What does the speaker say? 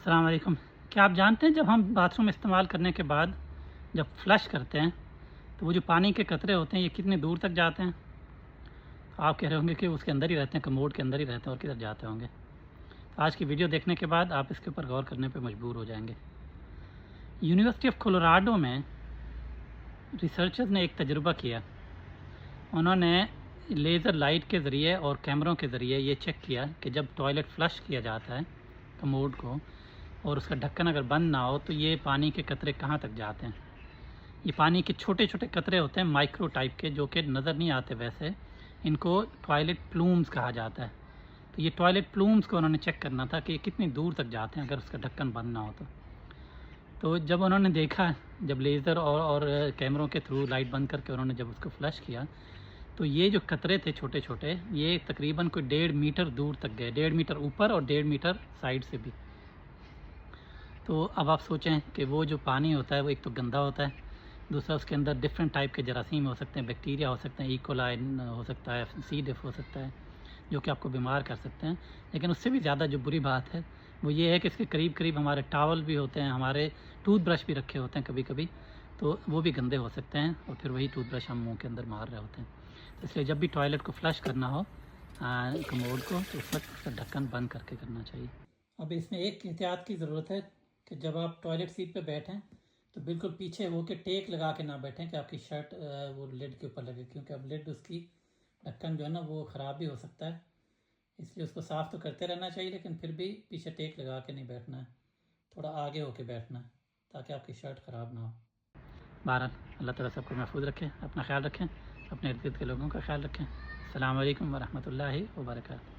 السلام علیکم۔ کیا آپ جانتے ہیں جب ہم باتھ روم استعمال کرنے کے بعد جب فلش کرتے ہیں تو وہ جو پانی کے قطرے ہوتے ہیں یہ کتنی دور تک جاتے ہیں؟ آپ کہہ رہے ہوں گے کہ اس کے اندر ہی رہتے ہیں، کموڈ کے اندر ہی رہتے ہیں، اور کدھر جاتے ہوں گے؟ آج کی ویڈیو دیکھنے کے بعد آپ اس کے اوپر غور کرنے پہ مجبور ہو جائیں گے۔ یونیورسٹی آف کولوراڈو میں ریسرچرز نے ایک تجربہ کیا۔ انہوں نے لیزر لائٹ کے ذریعے اور کیمروں کے ذریعے یہ چیک کیا کہ جب ٹوائلٹ فلش کیا جاتا ہے کموڈ کو اور اس کا ڈھکن اگر بند نہ ہو تو یہ پانی کے قطرے کہاں تک جاتے ہیں۔ یہ پانی کے چھوٹے چھوٹے قطرے ہوتے ہیں مائکرو ٹائپ کے، جو کہ نظر نہیں آتے ویسے، ان کو ٹوائلٹ پلومز کہا جاتا ہے۔ تو یہ ٹوائلٹ پلومز کو انہوں نے چیک کرنا تھا کہ یہ کتنی دور تک جاتے ہیں اگر اس کا ڈھکن بند نہ ہو تو جب انہوں نے دیکھا، جب لیزر اور کیمروں کے تھرو لائٹ بند کر کے انہوں نے جب اس کو فلش کیا تو یہ جو قطرے تھے چھوٹے چھوٹے، یہ تقریباً کوئی 1.5 میٹر دور تک گئے، 1.5 میٹر اوپر اور 1.5 میٹر سائڈ سے بھی۔ تو اب آپ سوچیں کہ وہ جو پانی ہوتا ہے وہ ایک تو گندا ہوتا ہے، دوسرا اس کے اندر ڈفرینٹ ٹائپ کے جراثیم ہو سکتے ہیں، بیکٹیریا ہو سکتے ہیں، ایکولائن ہو سکتا ہے، سی ڈف ہو سکتا ہے، جو کہ آپ کو بیمار کر سکتے ہیں۔ لیکن اس سے بھی زیادہ جو بری بات ہے وہ یہ ہے کہ اس کے قریب قریب ہمارے ٹاول بھی ہوتے ہیں، ہمارے ٹوتھ برش بھی رکھے ہوتے ہیں کبھی کبھی، تو وہ بھی گندے ہو سکتے ہیں اور پھر وہی ٹوتھ برش ہم منہ کے اندر مار رہے ہوتے ہیں۔ تو اس لیے جب بھی ٹوائلٹ کو فلش کرنا ہو کموڈ کو تو اس وقت اس کا ڈھکن بند کر کے کرنا چاہیے۔ اب اس میں ایک احتیاط کی ضرورت ہے کہ جب آپ ٹوائلٹ سیٹ پہ بیٹھیں تو بالکل پیچھے ہو کے ٹیک لگا کے نہ بیٹھیں کہ آپ کی شرٹ وہ لڈ کے اوپر لگے، کیونکہ اب لڈ اس کی ڈھکن جو ہے نا وہ خراب بھی ہو سکتا ہے، اس لیے اس کو صاف تو کرتے رہنا چاہیے، لیکن پھر بھی پیچھے ٹیک لگا کے نہیں بیٹھنا ہے، تھوڑا آگے ہو کے بیٹھنا ہے تاکہ آپ کی شرٹ خراب نہ ہو۔ بہرحال اللہ تعالیٰ سب کو محفوظ رکھے، اپنا خیال رکھیں، اپنے ارد گرد کے لوگوں کا خیال رکھیں۔ السلام علیکم ورحمۃ اللہ وبرکاتہ۔